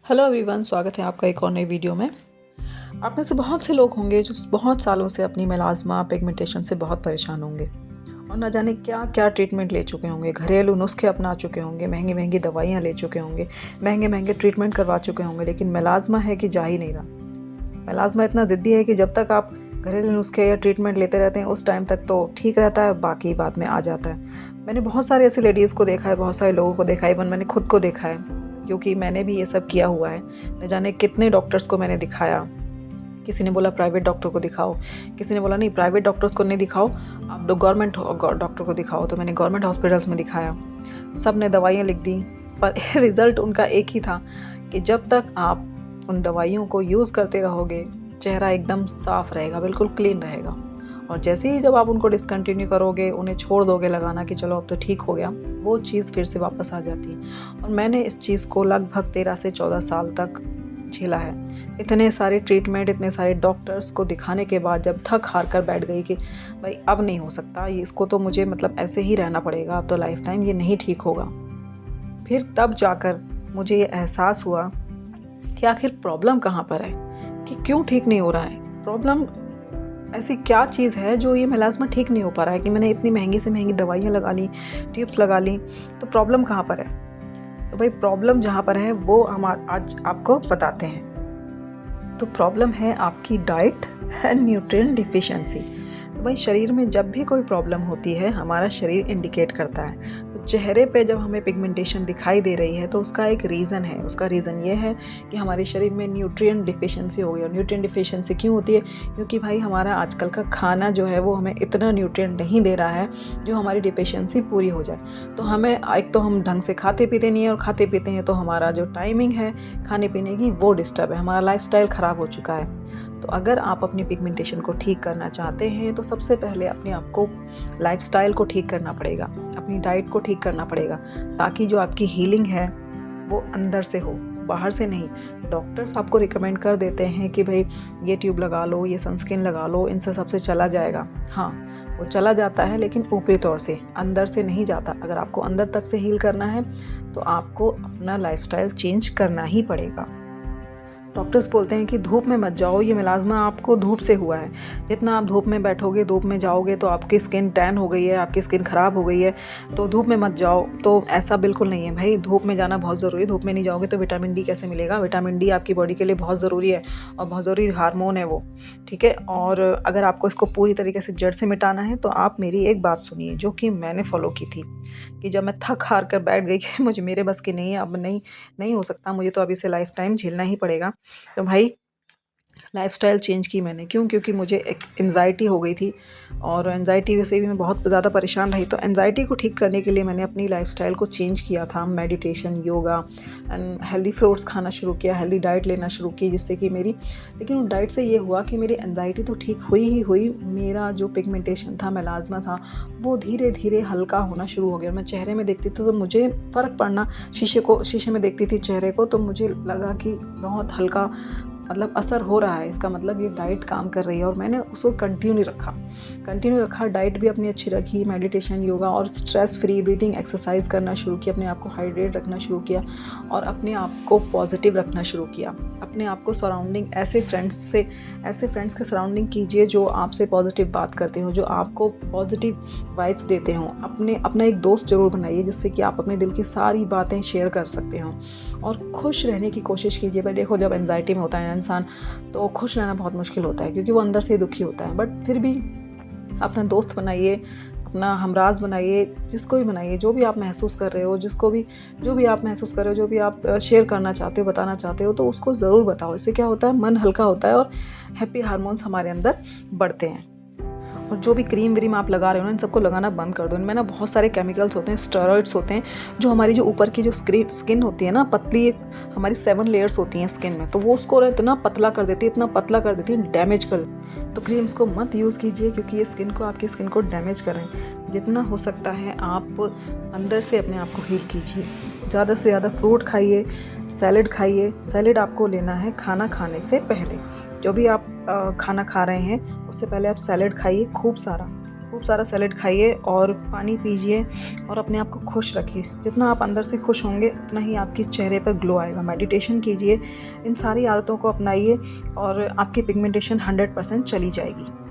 Hello everyone, स्वागत है आपका एक और नई वीडियो में। आप में से बहुत से लोग होंगे जो बहुत सालों से अपनी मेलाज़्मा पिगमेंटेशन से बहुत परेशान होंगे और ना जाने क्या क्या ट्रीटमेंट ले चुके होंगे, घरेलू नुस्खे अपना चुके होंगे, महंगी महंगी दवाइयाँ ले चुके होंगे, महंगे महंगे ट्रीटमेंट करवा चुके होंगे, लेकिन मेलाज़्मा है कि जा ही नहीं रहा। मेलाज़्मा इतना ज़िद्दी है कि जब तक आप घरेलू नुस्खे या ट्रीटमेंट लेते रहते हैं उस टाइम तक तो ठीक रहता है, बाकी बाद में आ जाता है। मैंने बहुत सारे ऐसे लेडीज़ को देखा है, बहुत सारे लोगों को देखा है, इवन मैंने खुद को देखा है, क्योंकि मैंने भी ये सब किया हुआ है। न जाने कितने डॉक्टर्स को मैंने दिखाया। किसी ने बोला प्राइवेट डॉक्टर को दिखाओ, किसी ने बोला नहीं प्राइवेट डॉक्टर्स को नहीं दिखाओ, आप गवर्नमेंट डॉक्टर को दिखाओ। तो मैंने गवर्नमेंट हॉस्पिटल्स में दिखाया, सब ने दवाइयाँ लिख दी, पर रिज़ल्ट उनका एक ही था कि जब तक आप उन दवाइयों को यूज़ करते रहोगे चेहरा एकदम साफ़ रहेगा, बिल्कुल क्लीन रहेगा। और जैसे ही जब आप उनको डिसकंटिन्यू करोगे, उन्हें छोड़ दोगे लगाना कि चलो अब तो ठीक हो गया, वो चीज़ फिर से वापस आ जाती है। और मैंने इस चीज़ को लगभग 13 से 14 साल तक झेला है। इतने सारे ट्रीटमेंट, इतने सारे डॉक्टर्स को दिखाने के बाद जब थक हार कर बैठ गई कि भाई अब नहीं हो सकता, ये इसको तो मुझे मतलब ऐसे ही रहना पड़ेगा, अब तो लाइफ टाइम ये नहीं ठीक होगा। फिर तब जाकर मुझे ये एहसास हुआ कि आखिर प्रॉब्लम कहाँ पर है, कि क्यों ठीक नहीं हो रहा है। प्रॉब्लम ऐसी क्या चीज़ है जो ये मेलाज़्मा ठीक नहीं हो पा रहा है कि मैंने इतनी महंगी से महंगी दवाइयाँ लगा ली, ट्यूब्स लगा ली, तो प्रॉब्लम कहाँ पर है। तो भाई प्रॉब्लम जहाँ पर है वो हम आज आपको बताते हैं। तो प्रॉब्लम है आपकी डाइट एंड न्यूट्रिएंट डिफिशिएंसी। तो भाई शरीर में जब भी कोई प्रॉब्लम होती है हमारा शरीर इंडिकेट करता है। तो चेहरे पे जब हमें पिगमेंटेशन दिखाई दे रही है तो उसका एक रीज़न है। उसका रीज़न ये है कि हमारे शरीर में न्यूट्रिएंट डिफिशिएंसी हो गई। और न्यूट्रिएंट डिफिशिएंसी क्यों होती है? क्योंकि भाई हमारा आजकल का खाना जो है वो हमें इतना न्यूट्रिएंट नहीं दे रहा है जो हमारी डिफिशिएंसी पूरी हो जाए। तो हमें एक तो हम ढंग से खाते पीते नहीं है, और खाते पीते हैं तो हमारा जो टाइमिंग है खाने पीने की वो डिस्टर्ब है, हमारा लाइफस्टाइल ख़राब हो चुका है। तो अगर आप अपनी पिगमेंटेशन को ठीक करना चाहते हैं तो सबसे पहले अपने आप को लाइफस्टाइल को ठीक करना पड़ेगा, अपनी डाइट को ठीक करना पड़ेगा, ताकि जो आपकी हीलिंग है वो अंदर से हो, बाहर से नहीं। डॉक्टर्स आपको रिकमेंड कर देते हैं कि भाई ये ट्यूब लगा लो, ये सनस्क्रीन लगा लो, इनसे सबसे चला जाएगा। हाँ, वो चला जाता है, लेकिन ऊपरी तौर से, अंदर से नहीं जाता। अगर आपको अंदर तक से हील करना है तो आपको अपना लाइफस्टाइल चेंज करना ही पड़ेगा। डॉक्टर्स बोलते हैं कि धूप में मत जाओ, ये मेलाज़्मा आपको धूप से हुआ है। जितना आप धूप में बैठोगे, धूप में जाओगे तो आपकी स्किन टैन हो गई है, आपकी स्किन ख़राब हो गई है, तो धूप में मत जाओ। तो ऐसा बिल्कुल नहीं है भाई, धूप में जाना बहुत ज़रूरी है। धूप में नहीं जाओगे तो विटामिन डी कैसे मिलेगा? विटामिन डी आपकी बॉडी के लिए बहुत ज़रूरी है और बहुत ज़रूरी हार्मोन है वो, ठीक है। और अगर आपको इसको पूरी तरीके से जड़ से मिटाना है तो आप मेरी एक बात सुनिए, जो कि मैंने फॉलो की थी, कि जब मैं थक हार कर बैठ गई कि मुझे मेरे बस की नहीं है, अब नहीं हो सकता, मुझे तो अभी से लाइफ टाइम झेलना ही पड़ेगा। तो भाई लाइफ़स्टाइल चेंज की मैंने। क्यों? क्योंकि मुझे एक एंग्ज़ायटी हो गई थी और एंग्ज़ायटी से भी मैं बहुत ज़्यादा परेशान रही। तो एंग्ज़ायटी को ठीक करने के लिए मैंने अपनी लाइफ़स्टाइल को चेंज किया था। Meditation, yoga and healthy fruits खाना शुरू किया, हेल्दी डाइट लेना शुरू की, जिससे कि लेकिन उस डाइट से ये हुआ कि मेरी एंग्ज़ायटी तो ठीक हुई ही हुई, मेरा जो पिगमेंटेशन था, मेलाज़्मा था, वो धीरे धीरे हल्का होना शुरू हो गया। मैं चेहरे में देखती थी तो मुझे फ़र्क पड़ना, शीशे में देखती थी चेहरे को तो मुझे लगा कि बहुत हल्का मतलब असर हो रहा है, इसका मतलब ये डाइट काम कर रही है। और मैंने उसको कंटिन्यू रखा, डाइट भी अपनी अच्छी रखी, मेडिटेशन, योगा और स्ट्रेस फ्री ब्रीथिंग एक्सरसाइज करना शुरू किया, अपने आप को हाइड्रेट रखना शुरू किया और अपने आप को पॉजिटिव रखना शुरू किया। अपने आप को सराउंडिंग ऐसे फ्रेंड्स के सराउंडिंग कीजिए जो आपसे पॉजिटिव बात करते हो, जो आपको पॉजिटिव वाइब्स देते हो। अपना एक दोस्त ज़रूर बनाइए जिससे कि आप अपने दिल की सारी बातें शेयर कर सकते हो। और खुश रहने की कोशिश कीजिए। भाई देखो, जब एंग्जाइटी में होता है इंसान तो खुश रहना बहुत मुश्किल होता है, क्योंकि वो अंदर से दुखी होता है। बट फिर भी अपना दोस्त बनाइए, अपना हमराज बनाइए, जिसको भी बनाइए, जो भी आप महसूस कर रहे हो, जो भी आप महसूस कर रहे हो, जो भी आप शेयर करना चाहते हो, बताना चाहते हो, तो उसको ज़रूर बताओ। इससे क्या होता है, मन हल्का होता है और हैप्पी हार्मोन्स हमारे अंदर बढ़ते हैं। और जो भी क्रीम व्रीम आप लगा रहे हो ना, इन सबको लगाना बंद कर दो। इनमें ना बहुत सारे केमिकल्स होते हैं, स्टेरॉइड्स होते हैं, जो हमारी जो ऊपर की जो स्किन होती है ना, पतली, हमारी 7 लेयर्स होती हैं स्किन में, तो वो उसको इतना पतला कर देती है, डैमेज कर देती है। तो क्रीम्स को मत यूज़ कीजिए, क्योंकि ये आपकी स्किन को डैमेज कर रहे हैं। जितना हो सकता है आप अंदर से अपने आप को हील कीजिए। ज़्यादा से ज़्यादा फ्रूट खाइए, सैलेड खाइए। सैलेड आपको लेना है खाना खाने से पहले। जो भी आप खाना खा रहे हैं उससे पहले आप सैलेड खाइए, खूब खूब सारा सैलेड खाइए और पानी पीजिए और अपने आप को खुश रखिए। जितना आप अंदर से खुश होंगे उतना ही आपके चेहरे पर ग्लो आएगा। मेडिटेशन कीजिए, इन सारी आदतों को अपनाइए और आपकी पिगमेंटेशन 100% चली जाएगी।